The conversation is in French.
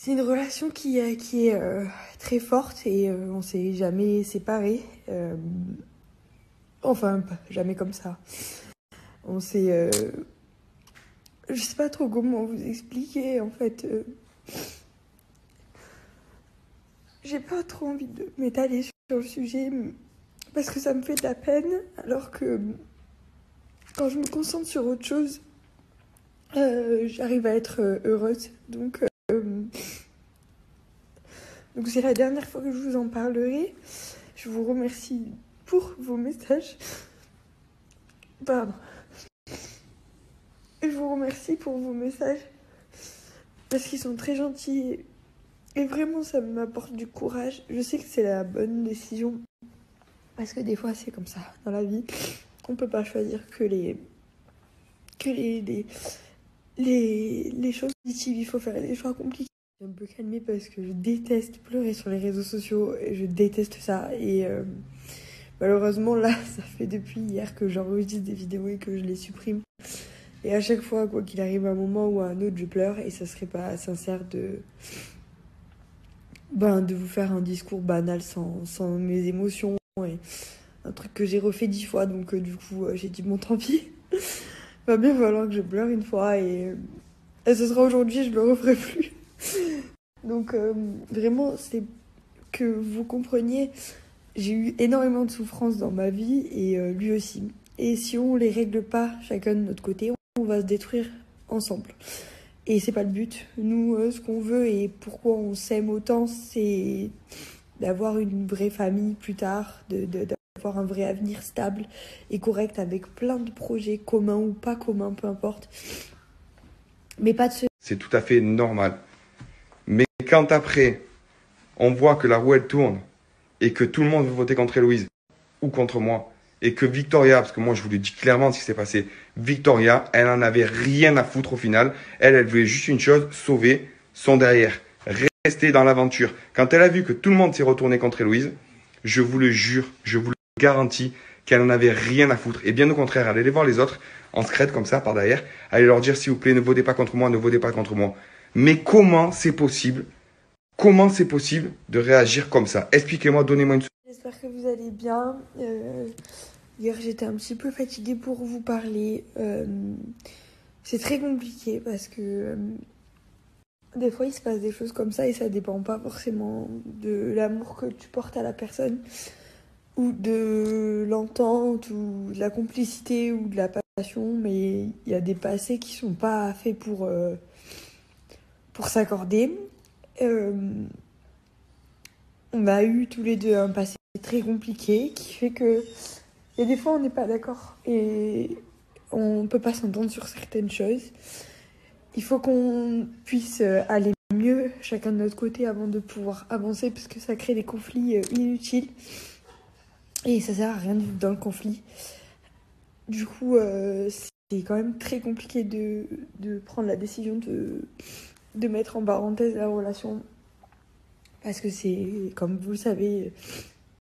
C'est une relation qui est très forte et on s'est jamais séparés. Enfin, jamais comme ça. On s'est... je sais pas trop comment vous expliquer, en fait. J'ai pas trop envie de m'étaler sur le sujet parce que ça me fait de la peine, alors que quand je me concentre sur autre chose, j'arrive à être heureuse. Donc c'est la dernière fois que je vous en parlerai. Je vous remercie pour vos messages. Pardon. Je vous remercie pour vos messages parce qu'ils sont très gentils et vraiment ça m'apporte du courage. Je sais que c'est la bonne décision parce que des fois c'est comme ça dans la vie. On peut pas choisir que les choses positives. Il faut faire des choix compliqués. Je suis un peu calmée parce que je déteste pleurer sur les réseaux sociaux et je déteste ça. Et malheureusement là, ça fait depuis hier que j'enregistre des vidéos et que je les supprime. Et à chaque fois, quoi qu'il arrive, un moment ou à un autre, je pleure et ça serait pas sincère de vous faire un discours banal sans mes émotions et un truc que j'ai refait 10 fois. Donc du coup, j'ai dit bon, tant pis. Va bien falloir que je pleure une fois et ce sera aujourd'hui, je le referai plus. Donc vraiment, c'est que vous compreniez, j'ai eu énormément de souffrances dans ma vie et lui aussi. Et si on les règle pas chacun de notre côté, on va se détruire ensemble. Et c'est pas le but. Nous, ce qu'on veut et pourquoi on s'aime autant, c'est d'avoir une vraie famille plus tard, d'avoir un vrai avenir stable et correct avec plein de projets communs ou pas communs, peu importe. Mais pas de se... C'est tout à fait normal. Mais quand après, on voit que la roue elle tourne et que tout le monde veut voter contre Héloïse ou contre moi, et que Victoria, parce que moi je vous le dis clairement ce qui s'est passé, Victoria, elle en avait rien à foutre au final. Elle voulait juste une chose, sauver son derrière, rester dans l'aventure. Quand elle a vu que tout le monde s'est retourné contre Héloïse, je vous le jure, je vous le garantis, qu'elle en avait rien à foutre. Et bien au contraire, elle allait voir les autres en secrète comme ça, par derrière, allait leur dire s'il vous plaît, ne votez pas contre moi, ne votez pas contre moi. Mais comment c'est possible de réagir comme ça? Expliquez-moi, donnez-moi une... J'espère que vous allez bien. Hier, j'étais un petit peu fatiguée pour vous parler. C'est très compliqué parce que des fois, il se passe des choses comme ça et ça dépend pas forcément de l'amour que tu portes à la personne ou de l'entente ou de la complicité ou de la passion, mais il y a des passés qui sont pas faits pour s'accorder. On a eu tous les deux un passé très compliqué qui fait que il y a des fois on n'est pas d'accord et on peut pas s'entendre sur certaines choses. Il faut qu'on puisse aller mieux chacun de notre côté avant de pouvoir avancer parce que ça crée des conflits inutiles et ça sert à rien de vivre dans le conflit. Du coup, c'est quand même très compliqué de prendre la décision de mettre en parenthèse la relation parce que c'est, comme vous le savez,